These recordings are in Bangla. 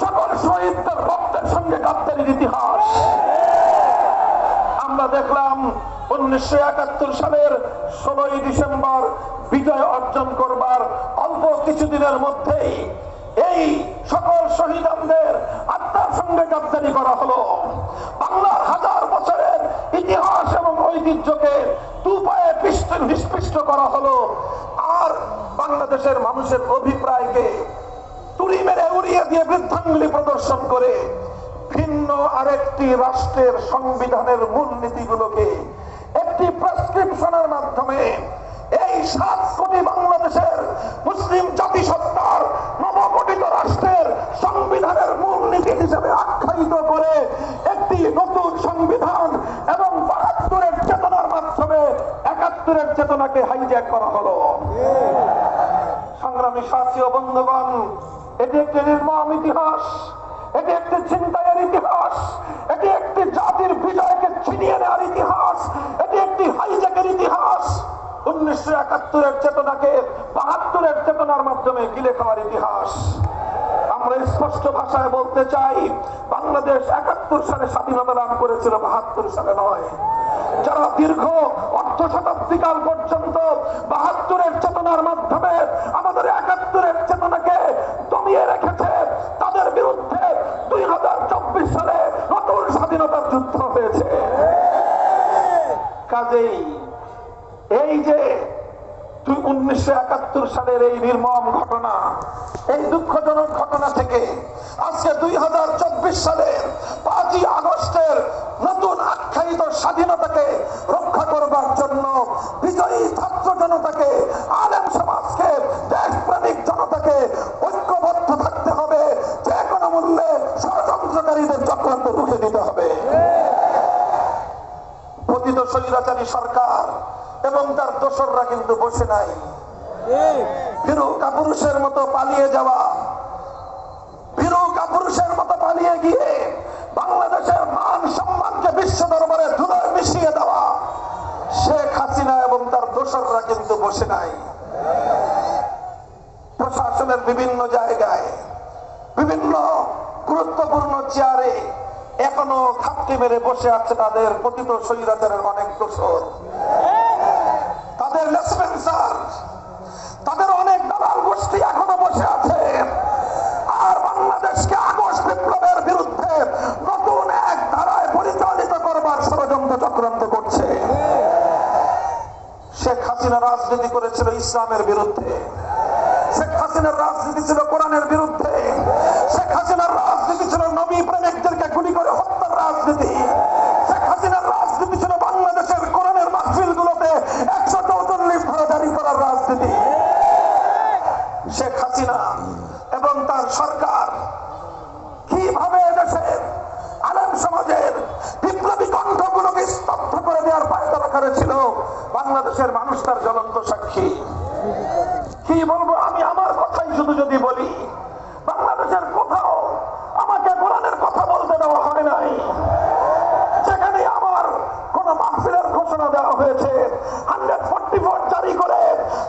সকল শহীদদের রক্তের সঙ্গে গাদ্দারির ইতিহাস। আমরা দেখলাম 1971 সালের 16 ডিসেম্বর বিজয় অর্জন করবার অল্প কিছুদিনের মধ্যেই এই সকল শহীদদের আত্মার সঙ্গে গাদ্দারি করা হলো। বাংলার হাজার বছরের ইতিহাস এবং ঐতিহ্যকে দুপায়ে নিষ্পৃষ্ট করা হলো। আর বাংলাদেশের মানুষের অভিপ্রায়কে তুড়ি মেরে উড়িয়ে দিয়ে বৃদ্ধাঙ্গুলি প্রদর্শন করে ভিন্ন আরেকটি রাষ্ট্রের সংবিধানের মূলনীতিগুলোকে একটি প্রেসক্রিপশনের মাধ্যমে এই 7 কোটি বাংলাদেশের মুসলিম জাতিসত্তার নবগঠিত রাষ্ট্রের সংবিধানের মূলনীতি হিসেবে আখ্যায়িত করে একটি নতুন সংবিধান এবং 72-এর চেতনার মাধ্যমে 71-এর চেতনাকে হাইজ্যাক করা হলো। সংগ্রামী সাথী ও বন্ধুগণ, এটি একটি নির্মম ইতিহাস, এটি একটি ছিনতাইয়ের ইতিহাস, এটি একটি জাতির বিজয়কে ছিনিয়ে নেওয়ার ইতিহাস, এটি একটি হাইজ্যাকের ইতিহাস। 1971-এর চেতনাকে 72-এর চেতনার মাধ্যমে গিলে খাওয়ার ইতিহাস। আমরা স্পষ্ট ভাষায় বলতে চাই, বাংলাদেশ 71 সালে স্বাধীনতা লাভ করেছিল, 72 সালে নয়। যারা দীর্ঘ অর্ধ শতাব্দীকাল পর্যন্ত 72-এর চেতনার মাধ্যমে আমাদের 71-এর চেতনাকে দমিয়ে রেখেছে, তাদের বিরুদ্ধে 2024 সালে নতুন স্বাধীনতার যুদ্ধ হয়েছে। কাজেই এই যে 1971 সালের এই নির্মম ঘটনা, এই দুঃখজনক ঘটনা থেকে আজকে 2024 সালের 5ই আগস্টের নতুন আখ্যায়িত স্বাধীনতাকে রক্ষা করবার জন্য বিজয়ী ছাত্র জনতাকে, আলেম সমাজকে, দেশপ্রেমিক জনতাকে ঐক্যবদ্ধ থাকতে হবে। যে কোনো মূল্যে ষড়যন্ত্রকারীদের চক্রান্ত রুখে দিতে হবে। পতিত স্বৈরাচারী সরকার এবং তার দোসররা কিন্তু বসে নাই। ভীরু কাপুরুষের মতো পালিয়ে যাওয়া, ভীরু কাপুরুষের মতো পালিয়ে গিয়ে বাংলাদেশের মান সম্মানকে বিশ্ব দরবারে ধুলোয় মিশিয়ে দেওয়া শেখ হাসিনা এবং তার দোসররা কিন্তু বসে নাই। প্রশাসনের বিভিন্ন জায়গায়, বিভিন্ন গুরুত্বপূর্ণ চেয়ারে এখনো খাপটি মেরে বসে আছে তাদের পতিত স্বৈরাচারের অনেক দোসর, তাদের লেসপেন্সার, তাদের অনেক দালাল গোষ্ঠী এখনো বসে আছে। আর বাংলাদেশকে আগস্ট বিপ্লবের বিরুদ্ধে নতুন এক ধারায় পরিচালিত করবার ষড়যন্ত্র চক্রান্ত করছে। শেখ হাসিনা রাজনীতি করেছিল ইসলামের বিরুদ্ধে, শেখ হাসিনার রাজনীতি ছিল কোরআনের বিরুদ্ধে, শেখ হাসিনার রাজনীতি ছিল নবী প্রেমিকদেরকে গুলি করে হত্যার রাজনীতি, শেখ হাসিনার রাজনীতি ছিল বাংলাদেশের কোরআনের মাহফিলগুলোতে 144 ধারা জারি করার রাজনীতি। শেখ হাসিনা এবং তার সরকার কিভাবে দেশের আলেম সমাজের বিপ্লবী কণ্ঠগুলোকে স্তব্ধ করে দেওয়ার পায়তারা করেছিল, বাংলাদেশের মানুষ তার জ্বলন্ত সাক্ষী। কি বলবো আমি, আমার কথাই শুধু যদি বলি, বাংলাদেশের কোথাও আমাকে কোরআনের কথা বলতে দেওয়া হয় নাই। যেখানে আমার কোন মাহফিলের ঘোষণা দেওয়া হয়েছে, 144 জারি করে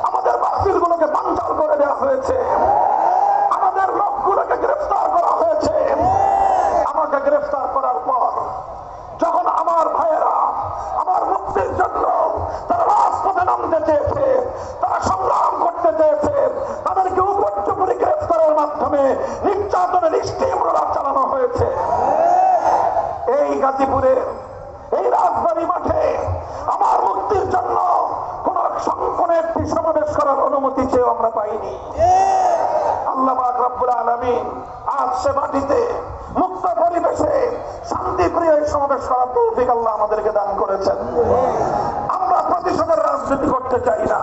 আমাদের মাহফিলগুলোকে বানচাল করে দেওয়া হয়েছে, আমাদের লোকগুলোকে গ্রেফতার করা হয়েছে। আমাকে গ্রেফতার করার পর যখন আমার ভাইয়েরা আমার মুক্তির জন্য তারা রাজপথে নামতে চেয়েছে, তারা সংগ্রাম করতে চেয়েছে, তাদেরকে উপর্যুপরি গ্রেফতারের মাধ্যমে নির্যাতনের স্টিম রোলার চালানো হয়েছে। এই গাজীপুরে এই রাজবাড়ী মাঠে আমার মুক্তির জন্য কোন একটি সমাবেশ করার অনুমতি চেয়েও আমরা পাইনি। আল্লাহ পাক রব্বুল আলামিন আজ সে মাটিতে মুক্ত পরিবেশে শান্তিপ্রিয় সমাবেশ করার তৌফিক আল্লাহ আমাদেরকে দান করেছেন। আমরা প্রতিশোধের রাজনীতি করতে চাই না।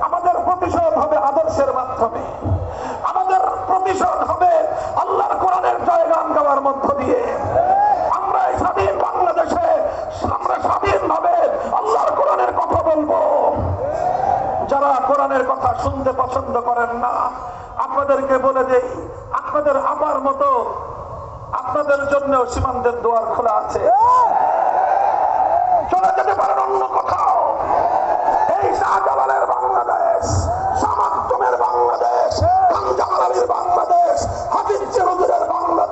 আমাদের প্রতিশোধ হবে আদর্শের মাধ্যমে, আমাদের প্রতিশোধ হবে আল্লাহর কোরআনের জয়গান গাওয়ার মধ্য দিয়ে। আমরা এই স্বাধীন বাংলাদেশে আমরা স্বাধীনভাবে আল্লাহর কোরআনের কথা বলবো। যারা কোরআনের কথা শুনতে পছন্দ করেন না, আপনাদেরকে বলে দেই, আপনাদের আবার মতো আপনাদের জন্য সীমান্তের দুয়ার খোলা আছে। চলে যেতে পারেন অন্য কোথাও। এই শাহজালালের বাংলাদেশ, শাহ মাকদুমের বাংলাদেশ, কামজালালের বাংলাদেশ, হাফিজ হুজুরের বাংলাদেশ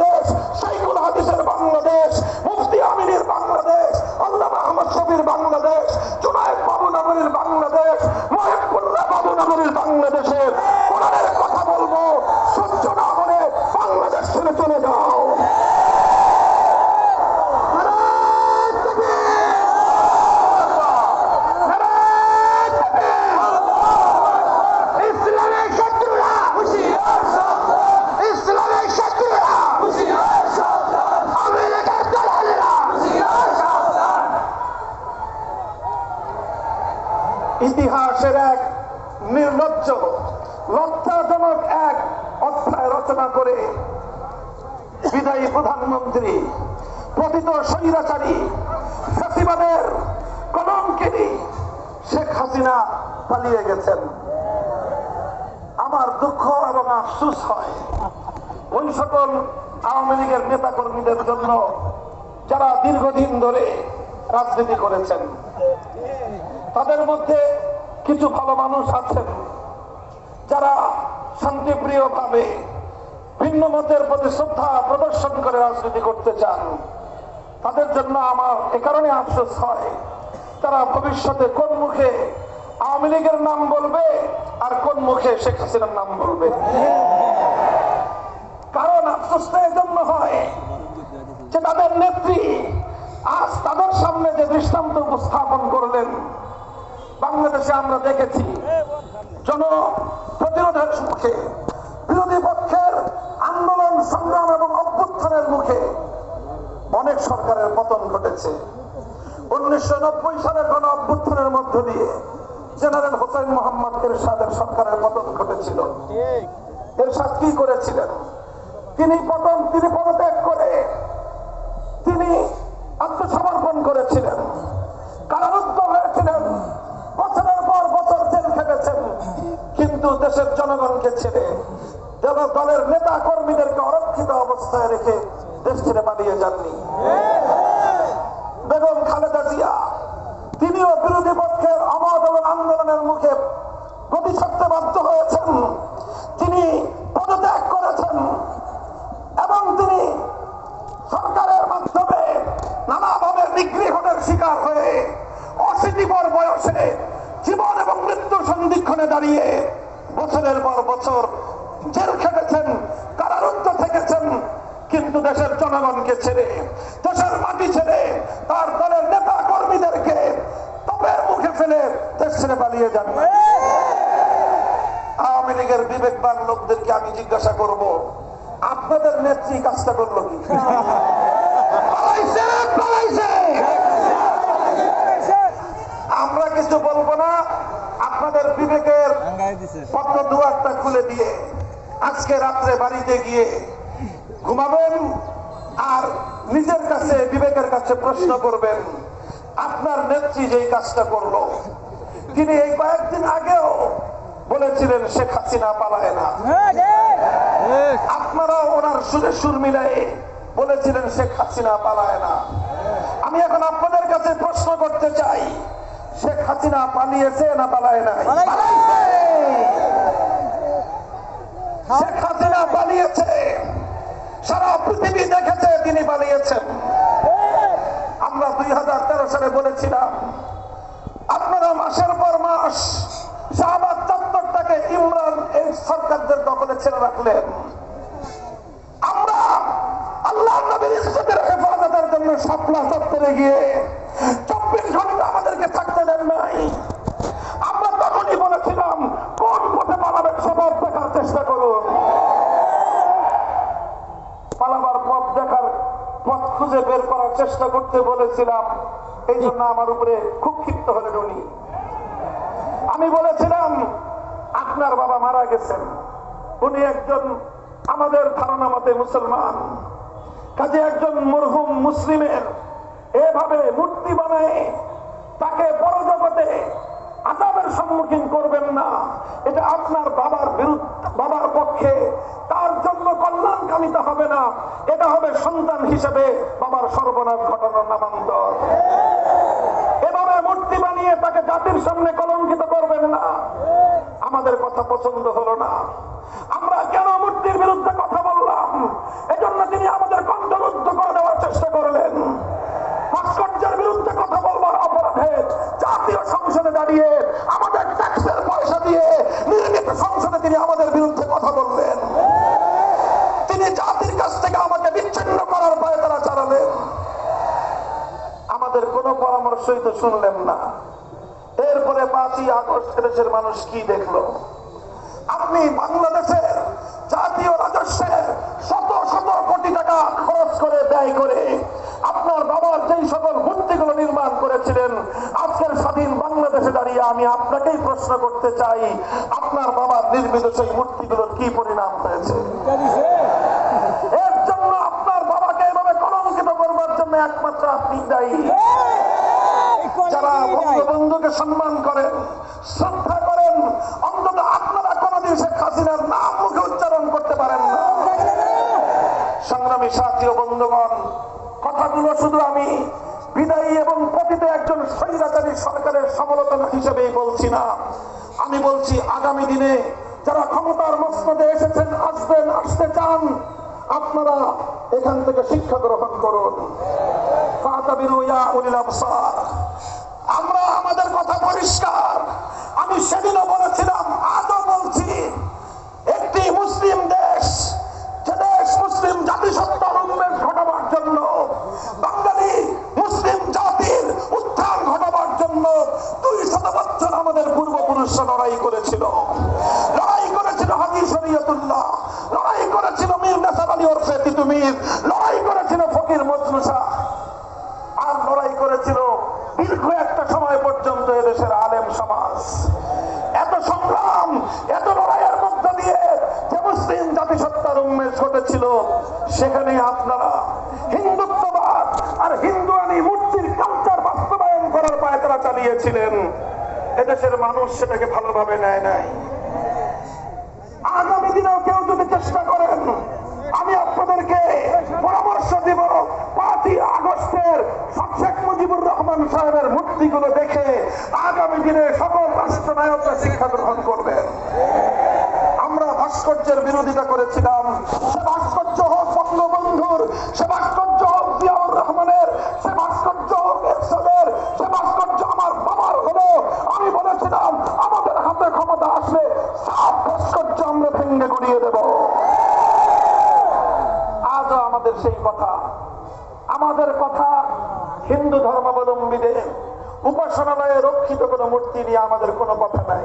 লজ্জাজনক এক অধ্যায় রচনা করে বিদায়ী প্রধানমন্ত্রী পতিত স্বৈরাচারী ফ্যাসিবাদের কলঙ্কিনী শেখ হাসিনা পালিয়ে গেছেন। আমার দুঃখ এবং আফসোস হয় ওই সকল আওয়ামী লীগের নেতা কর্মীদের জন্য যারা দীর্ঘদিন ধরে রাজনীতি করেছেন। তাদের মধ্যে কিছু ভালো মানুষ আছেন যারা শান্তিপ্রিয় ভাবে ভিন্ন মতের প্রতি শ্রদ্ধা প্রদর্শন করে রাজনীতি করতে চান। তাদের জন্য আমার এ কারণে আফসোস হয় তারা ভবিষ্যতে কোন মুখে আওয়ামী লীগের নাম বলবে আর কোন মুখে শেখ হাসিনার নাম বলবে। কারণ আফসোসটা এজন্য হয় যে তাদের নেত্রী আজ তাদের সামনে যে দৃষ্টান্ত উপস্থাপন করলেন, বাংলাদেশে আমরা দেখেছি জনপ্রতিরোধের মুখে, বিরোধী পক্ষের আন্দোলন সংগ্রাম এবং অভ্যুত্থানের মুখে অনেক সরকারের পতন ঘটেছে। 1990 সালের গণ অভ্যুত্থানের মধ্য দিয়ে জেনারেল হোসেন মোহাম্মদ এরশাদের সরকারের পতন ঘটেছিল। এরশাদ কি করেছিলেন? তিনি পদত্যাগ করে তিনি আত্মসমর্পণ করেছিলেন, কারারুদ্ধ হয়েছিলেন, বছরের পর বছর জেল খেটেছেন, কিন্তু দেশের জনগণকে ছেড়ে দলের নেতা কর্মীদেরকে অরক্ষিত অবস্থায় রেখে দেশ ছেড়ে পালিয়ে যাননি। বেগম খালেদা জিয়া তিনিও বিরোধী পক্ষের অমত এবং আন্দোলনের মুখে প্রতিশব্দে বাধ্য হয়েছেন। তিনি পদত্যাগ করেছেন এবং তিনি সরকারের মাধ্যমে নানাভাবে নিগৃহণের শিকার হয়ে 80 বয়সে জীবন এবং মৃত্যুর সন্ধিক্ষণে দাঁড়িয়ে বছরের পর বছর জেল খেটেছেন, কারারুদ্ধ থেকেছেন, কিন্তু দেশের জনগণকে ছেড়ে, দেশের মাটি ছেড়ে, তার দলের নেতা কর্মীদেরকে তোপের মুখে ফেলে দেশ ছেড়ে পালিয়ে যান। আওয়ামী লীগের বিবেকবান লোকদেরকে আমি জিজ্ঞাসা করব, আপনাদের নেত্রী কাজটা করলো কি? আমরা কিছু বলবো না, আপনাদের বিবেকের পত্র দুয়ারটা খুলে দিয়ে আজকে রাত্রে বাড়িতে গিয়ে ঘুমাবেন আর নিজের কাছে বিবেকের কাছে প্রশ্ন করবেন, আপনার নেত্রী যেই কাজটা করলো, তিনি এই কয়েকদিন আগেও বলেছিলেন শেখ হাসিনা পালায় না। আপনারাও ওনার সুরে সুর মিলাই বলেছিলেন শেখ হাসিনা পালায় না। আমি এখন আপনাদের কাছে প্রশ্ন করতে চাই, শেখ হাসিনা পালিয়েছে না পালায় নাই? শেখ হাসিনা পালিয়েছে, সারা পৃথিবী দেখেছে তিনি পালিয়েছেন। আমরা 2013 সালে বলেছিলাম আপনারা মাসের পর মাস শাহবাগ চত্বরটাকে ইমরান এই সরকারদের দখলে ছেড়ে রাখলেন। আমরা আল্লাহ নবীর ইজ্জতের হেফাজতের জন্য শাপলা চত্বরে গিয়ে 24 ঘন্টা আমাদেরকে থাকতে দেন নাই। আমরা তখনই বলেছিলাম কোন পথে পালাবেন সবার দেখার চেষ্টা করুন। পালাবার পথ খুঁজে বের করার চেষ্টা করতে বলেছিলাম, এই জন্য আমার উপরে খুব ক্ষিপ্ত হলেন উনি। আমি বলেছিলাম আপনার বাবা মারা গেছেন, উনি একজন আমাদের ধারণা মতে মুসলমান, কাজে একজন মরহুম মুসলিমের এভাবে মূর্তি বানায় তাকে বড় জগতে আযাবের সম্মুখীন করবেন না, এটা আপনার বাবার বিরুদ্ধে, বাবার পক্ষে তার জন্য কল্যাণকামিতা হবে না, এটা হবে সন্তান হিসেবে বাবার সর্বনাশ ঘটানোর নামান্তর। এভাবে মূর্তি বানিয়ে তাকে জাতির সামনে কলঙ্কিত করবেন না। আমাদের কথা পছন্দ হলো না, আমরা কেন মূর্তির বিরুদ্ধে কথা বললাম, এজন্য তিনি আমাদের কণ্ঠরুদ্ধ করে দেওয়ার চেষ্টা করলেন। ভাস্কর্যের বিরুদ্ধে কথা বলবার অপরাধে জাতীয় সংসদে দাঁড়িয়ে আমাদের ট্যাক্সের পয়সা দিয়ে নির্মিত সংসদে তিনি আমাদের বিরুদ্ধে কথা বললেন। তিনি জাতির কাছ থেকে আমাকে বিচ্ছিন্ন করার পায়ে তারা চালালেন। আমাদের কোনো পরামর্শই তো শুনলেন না। এরপরে 5ই আগস্ট দেশের মানুষ কি দেখলো? আপনি বাংলাদেশের জাতীয় রাজস্বের শত শত কোটি টাকা খরচ করে ব্যয় করে আপনার বাবার যেই সকল মূর্তিগুলো নির্মাণ করেছিলেন, আজকের স্বাধীন বাংলাদেশ বাংলাদেশে দাঁড়িয়ে আমি আপনাকেই প্রশ্ন করতে চাই, আপনার বাবার নির্মিত সেই মূর্তিগুলোর কি পরিণাম হয়েছে? এর জন্য আপনার বাবাকে এভাবে কলঙ্কিত করবার জন্য একমাত্র আপনি দায়ী। যারা বঙ্গবন্ধুকে সম্মান করেন, শ্রদ্ধা করেন, অন্তত আপনারা কোনদিন শেখ হাসিনার নাম মুখে উচ্চারণ করতে পারেন না। সংগ্রামী সাথী ও বন্ধুগণ, কথাগুলো শুধু আমি বিদায়ী এবং পতিত একজন স্বৈরাচারী সরকারের সমালোচনা হিসেবেই বলছি না, আমি বলছি আগামী দিনে যারা ক্ষমতার মসনদে এসেছেন, আসবেন, আসতে চান, আপনারা এখান থেকে শিক্ষা গ্রহণ করুন। ফাতাবিরু ইয়া উলিল আবসার। আমরা আমাদের কথা পরিষ্কার, আমি সেদিনও বলেছিলাম, আজও বলছি, একটি মুসলিম দেশ, যে দেশ মুসলিম জাতিসত্তার উন্মেষ ঘটাবার জন্য, বাঙালি মুসলিম জাতির উত্থান ঘটাবার জন্য 200 বছর আমাদের পূর্বপুরুষরা লড়াই করেছিল। লড়াই করেছিল হাজী শরীয়তুল্লাহ, লড়াই করেছিল মীর নেসার আলী ওরফে তিতুমীর, লড়াই করেছিল ফকির মজনু শাহ, আর লড়াই করেছিল দীর্ঘ একটা সময় পর্যন্ত এদেশের আলেম সমাজ। এত সংগ্রাম, এত লড়াইয়ের মধ্য দিয়ে যে মুসলিম জাতিসত্তার উন্মেষ ঘটেছিল, সেখানে আপনারা হিন্দুত্ববাদ আর হিন্দুয়ানি মূর্তির কালচার বাস্তবায়ন করার পায়তারা চালিয়েছিলেন। এদেশের মানুষ সেটাকে ভালোভাবে নেয় নাই। আগামী দিনেও কেউ যদি চেষ্টা করেন, আমি আপনাদেরকে পরামর্শ দিব, 5ই আগস্টের শেখ মুজিবুর রহমান সাহেবের মূর্তিগুলো দেখে আগামী দিনে সকল রাষ্ট্রনায়করা শিক্ষা গ্রহণ করবেন। আমরা ভাস্কর্যের বিরোধিতা করেছিলাম, সে ভাস্কর্য হোক বঙ্গবন্ধুর, সে ভাস্কর্য হোক জিয়াউর রহমানের, সে ভাস্কর্য হোক এরশাদের, সে ভাস্কর্য আমার বাবার হলো। আমি বলেছিলাম আমাদের হাতে ক্ষমতা আসলে সব ভাস্কর্য আমরা ভেঙে গুড়িয়ে দেব। আজও আমাদের সেই কথা, আমাদের কথা হিন্দু ধর্মাবলম্বীদের উপাসনালয়ে রক্ষিত কোন মূর্তি নিয়ে আমাদের কোনো কথা নাই।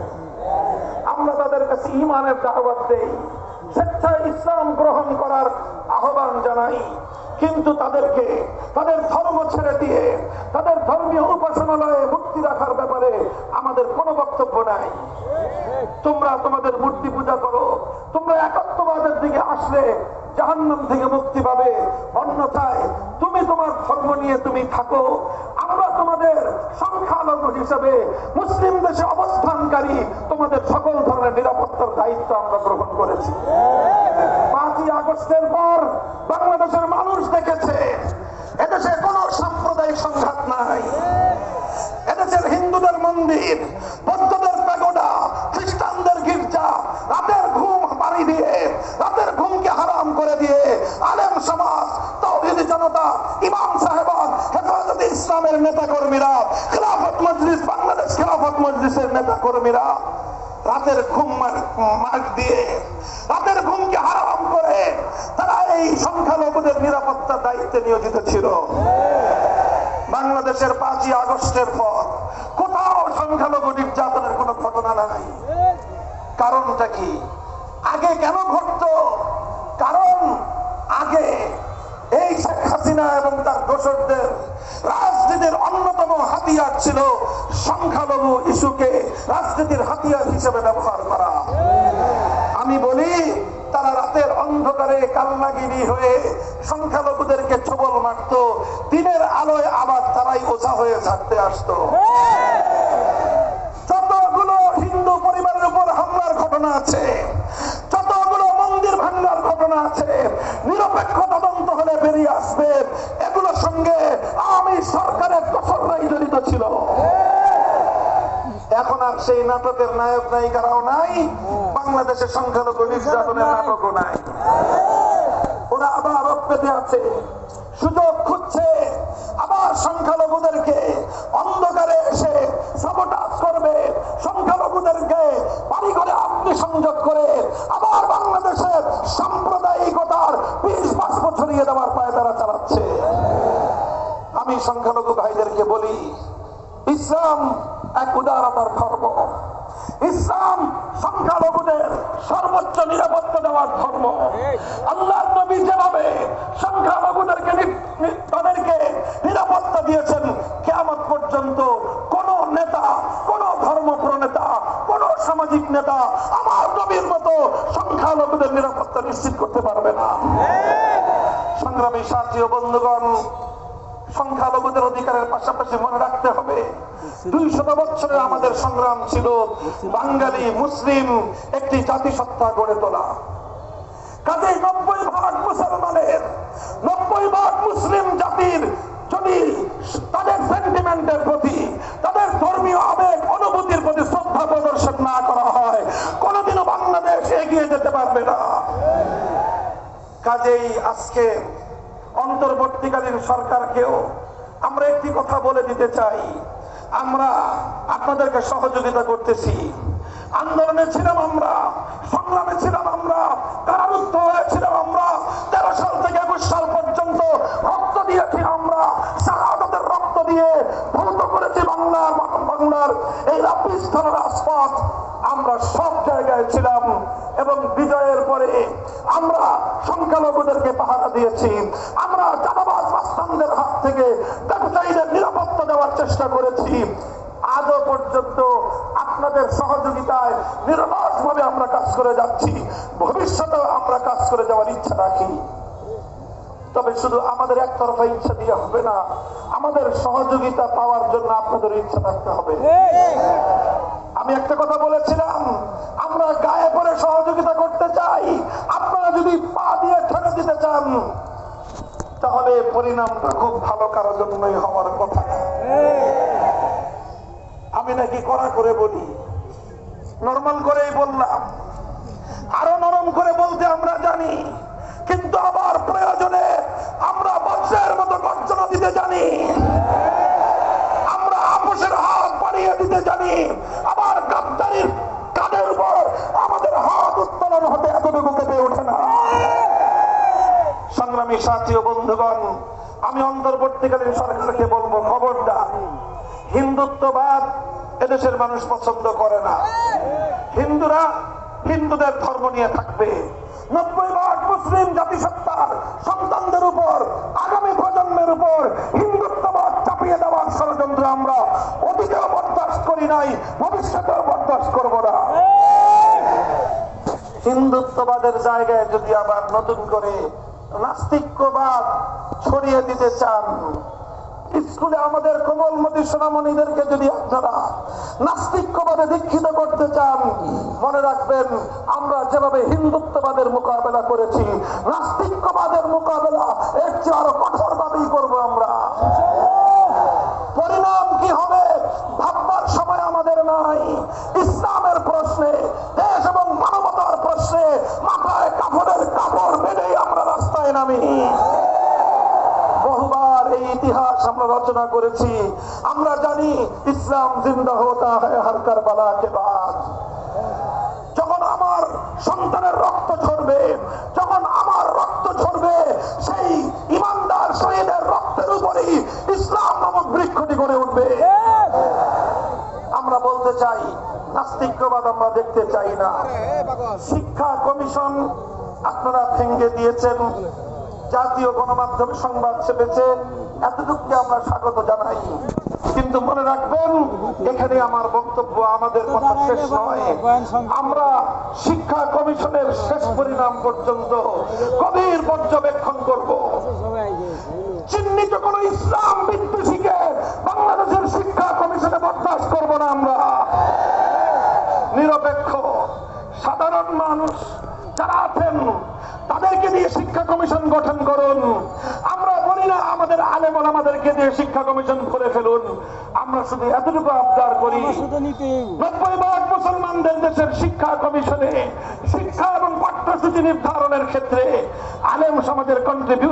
আমরা তাদের কাছে ঈমানের দাওয়াত দেই, স্বেচ্ছায় ইসলাম গ্রহণ করার আহ্বান জানাই, কিন্তু তাদেরকে তাদের ধর্ম ছেড়ে দিয়ে তাদের ধর্মীয় উপাসনালয়ে মূর্তি রাখার ব্যাপারে আমাদের কোনো বক্তব্য নাই। তোমরা তোমাদের মূর্তি পূজা করো, তোমরা একত্ববাদের দিকে আসলে জাহান্নাম থেকে মুক্তি পাবে, অন্যথায় তুমি তোমার ধর্ম নিয়ে তুমি থাকো। আমরা তোমাদের সংখ্যালঘু হিসেবে মুসলিম দেশে অবস্থানকারী তোমাদের সকল ধরনের নিরাপত্তার দায়িত্ব আমরা গ্রহণ করেছি। 5ই আগস্টের পর বাংলাদেশের মানুষ দেখেছে এদেশে কোন সাম্প্রদায়িক সংঘাত নাই। এদেশের হিন্দুদের মন্দির, বৌদ্ধদের প্যাগোডা, খ্রিস্টানদের গির্জা রাতের ঘুম বাড়ি দিয়ে, রাতের ঘুমকে হারাম করে দিয়ে আলেম সমাজ, তাওহীদি জনতা, ইমাম সাহেবান, হেফাজতে ইসলামের নেতা কর্মীরা, খেলাফত মজলিস, বাংলাদেশ খেলাফত মজলিসের নেতা কর্মীরা রাতের ঘুম মার্ক দিয়ে, রাতের ঘুমকে হারাম করে তারা এই সংখ্যালঘুদের নিরাপত্তার দায়িত্বে নিয়োজিত ছিল। বাংলাদেশের 5ই আগস্টের পর কোথাও সংখ্যালঘু নির্যাতনের কোন ঘটনা নাই। কারণটা কি? আগে কেন ঘটত? কারণ আগে এই শেখ হাসিনা এবং তার দোসরদের রাজনীতির অন্যতম হাতিয়ার ছিল সংখ্যালঘু ইস্যুকে রাজনীতির হাতিয়ার হিসেবে ব্যবহার করা। আমি বলি, তারা রাতের অন্ধকারে কালনাগিরি হয়ে সংখ্যালঘুদেরকে ছোবল মারত, দিনের আলোয় আবার তারাই ওঝা হয়ে থাকতে আসতো। যতগুলো হিন্দু পরিবারের উপর হামলার ঘটনা আছে, যতগুলো মন্দির ভাঙার ঘটনা আছে, নিরপেক্ষ তদন্ত হলে বেরিয়ে আসবে এগুলোর সঙ্গে আওয়ামী সরকারের দোসররাই জড়িত ছিল। এখন আর সেই নাটকের নায়ক নায়িকারাও নাই, বাংলাদেশের সংখ্যালঘু নির্যাতনের নাটকও নাই। ওরা আবার আরোপ পেতে আছে, সুযোগ খুঁজছে, আবার সংখ্যালঘুদেরকে অন্ধকারে এসে সাবোটাজ করবে, সংখ্যালঘুদেরকে বাড়ি করে সংযোগ করে আবার বাংলাদেশের সাম্প্রদায়িকতার 20 বাষ্প ছড়িয়ে দেওয়ার পায়ে তারা চালাচ্ছে। আমি সংখ্যালঘু ভাইদেরকে বলি, ইসলাম এক উদারতার ধর্ম, ইসলাম সংখ্যালঘুদের সর্বোচ্চ নিরাপত্তা দেওয়ার ধর্ম। আল্লাহর নবী যেভাবে সংখ্যালঘুদেরকে তাদেরকে নিরাপত্তা দিয়েছেন, কিয়ামত পর্যন্ত কোন নেতা, কোন নেতা আমার নবীর মতো সংখ্যালঘুদের নিরাপত্তা নিশ্চিত করতে পারবে না। সংগ্রামী সাথী ও বন্ধুগণ, সংখ্যালঘুদের অধিকারের পাশাপাশি মনে রাখতে হবে 200 বছরের আমাদের সংগ্রাম ছিল বাঙালি মুসলিম একটি জাতিসত্তা গড়ে তোলা। কাজেই 90% মুসলমানের 90% মুসলিম জাতির যদি তাদের সেন্টিমেন্টের প্রতি তাদের ধর্মীয় আবেগ অনুভূতির প্রতি শ্রদ্ধা প্রদর্শন না করা হয় কোনোদিনও বাংলাদেশ এগিয়ে যেতে পারবে না। কাজেই আজকে অন্তর্বর্তীকালীন সরকারকেও আমরা একটি কথা বলে দিতে চাই, আমরা আপনাদেরকে সহযোগিতা করতেছি। আন্দোলনে ছিলাম আমরা, সংগ্রামে ছিলাম আমরা, কারারুদ্ধ হয়েছিলাম আমরা, 13 সাল থেকে 21 সাল পর্যন্ত রক্ত দিয়েছি আমরা, শাহাদাতের রক্ত দিয়ে ধৌত করেছি বাংলার এই রাব্বিস্থান রাজপথ। আমরা সব জায়গায় ছিলাম এবং বিজয়ের পরে আমরা সংখ্যালঘুদেরকে পাহারা দিয়েছি। আমরা চাঁদাবাজ মাস্তানদের হাত থেকে ব্যবসায়ীদের নিরাপত্তা দেওয়ার চেষ্টা করেছি। আজও পর্যন্ত আপনাদের সহযোগিতায় নিরলসভাবে আমরা কাজ করে যাচ্ছি, ভবিষ্যতেও আমরা কাজ করে যাওয়ার ইচ্ছা রাখি। তবে শুধু আমাদের একতরফা ইচ্ছা দিয়ে হবে না, আমাদের সহযোগিতা পাওয়ার জন্য আপনাদের ইচ্ছা থাকতে হবে। আমি একটা কথা বলেছিলাম, আমরা গায়ে পড়ে সহযোগিতা করতে চাই, আপনারা যদি পা দিয়ে ঠেলে দিতে চান তাহলে পরিণামটা খুব ভালো কারোর জন্যই হওয়ার কথা। আমি নাকি কড়া করে বলি, নরমাল করেই বললাম, আরো নরম করে বলতে আমরা জানি, কিন্তু আবার প্রয়োজনে আমরা বজ্রের মতো গর্জনা দিতে জানি, আমরা আপোষের হাত বাড়িয়ে দিতে জানি, আবার গাদ্দারির কাঁধের উপর আমাদের হাত উত্তোলন হতে এতটুকু কেঁপে ওঠে না। সংগ্রামী সাথী ও বন্ধুগণ, আমি অন্তর্বর্তীকালীন সরকারকে বলবো, খবরদার, হিন্দুত্ববাদ এদেশের মানুষ পছন্দ করে না। হিন্দুরা হিন্দুদের ধর্ম নিয়ে থাকবে। 90% মুসলিম জাতিসত্তার সন্তানদের উপর, আগামী প্রজন্মের উপর হিন্দুত্ববাদ চাপিয়ে দেওয়ার ষড়যন্ত্র আমরা অতীতেও বরদাস্ত করি নাই, ভবিষ্যতেও বরদাস্ত করব না। হিন্দুত্ববাদের জায়গায় যদি আবার নতুন করে নাস্তিক্যবাদ ছড়িয়ে দিতে চান, স্কুলে আমাদের কোমলমতি সোনামণিদেরকে যদি আপনারা নাস্তিক্যবাদে দীক্ষিত করতে চান, মনে রাখবেন আমরা যেভাবে হিন্দুত্ববাদের মোকাবেলা করেছি, নাস্তিক্যবাদের মোকাবেলা এর চেয়ে আরো কঠোরভাবেই করবো আমরা। পরিণাম কি হবে ভাববার সময় আমাদের নাই। ইসলামের প্রশ্নে, দেশ এবং মানবতার প্রশ্নে মাথায় কাপড়ের কাপড় বেঁধেই আমরা রাস্তায় নামি। বহুবার এই ইতিহাস আমরা রচনা করেছি। আমরা জানি ইসলাম জিন্দা হতা হয় হর কারবালা কে বাদ। যখন আমার সন্তানের রক্ত ঝরবে, যখন আমার রক্ত ঝরবে, সেই ইমানদার শহীদের রক্তের উপরেই ইসলাম নামক বৃক্ষটি গড়ে উঠবে। আমরা বলতে চাই, নাস্তিক্যবাদ আমরা দেখতে চাই না। শিক্ষা কমিশন আপনারা ভেঙে দিয়েছেন, জাতীয় গণমাধ্যম সংবাদ ছেপেছে, এতটুকুকে আমরা স্বাগত জানাই। কিন্তু মনে রাখবেন, এখানে আমার বক্তব্য, আমাদের কথা শেষ নয়। আমরা শিক্ষা কমিশনের শেষ পরিণাম পর্যন্ত গভীর পর্যবেক্ষণ করব। চিহ্নিত কোন ইসলাম বিদ্বেষীকে বাংলাদেশের শিক্ষা কমিশনে বরদাস্ত করব না। আমরা নিরপেক্ষ সাধারণ মানুষ যারা আছেন তাদেরকে দিয়ে শিক্ষা কমিশন গঠন করুন। আমরা বলি না আমাদের আলেম ওলামাদেরকে দিয়ে শিক্ষা কমিশন করে ফেলুন। আমরা শুধু এতটুকু আবদার করি, 90% মুসলমানদের দেশের শিক্ষা কমিশনে শিক্ষা এবং পাঠ্যসূচি নির্ধারণের ক্ষেত্রে আলেম সমাজের কন্ট্রিবিউশন